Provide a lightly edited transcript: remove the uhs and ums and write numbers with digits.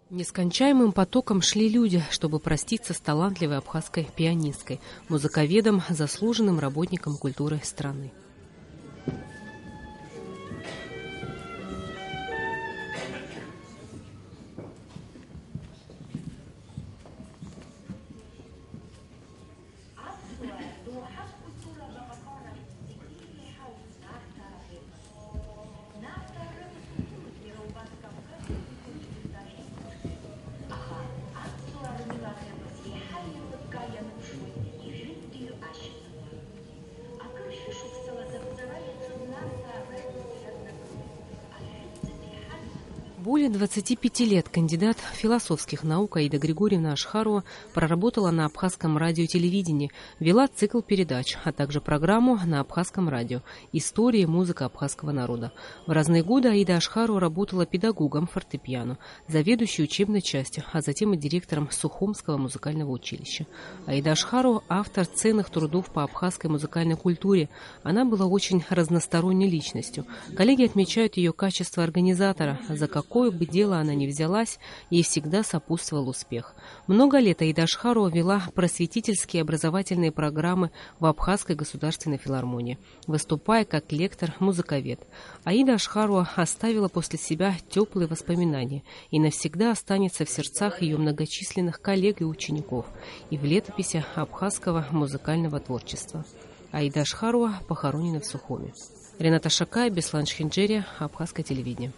Нескончаемым потоком шли люди, чтобы проститься с талантливой абхазской пианисткой, музыковедом, заслуженным работником культуры страны. Более 25 лет кандидат философских наук Аида Григорьевна Ашхарова проработала на абхазском радио и телевидении, вела цикл передач, а также программу на абхазском радио «История и музыка абхазского народа». В разные годы Аида Ашхарова работала педагогом фортепиано, заведующей учебной частью, а затем и директором Сухумского музыкального училища. Аида Ашхарова – автор ценных трудов по абхазской музыкальной культуре. Она была очень разносторонней личностью. Коллеги отмечают ее качество организатора, за какое бы дело она ни взялась, ей всегда сопутствовал успех. Много лет Аида Ашхарова вела просветительские образовательные программы в Абхазской государственной филармонии, выступая как лектор-музыковед. Аида Ашхарова оставила после себя теплые воспоминания и навсегда останется в сердцах ее многочисленных коллег и учеников и в летописи абхазского музыкального творчества. Аида Ашхарова похоронена в Сухуми. Рената Шакай, Беслан Шхинджери, Абхазское телевидение.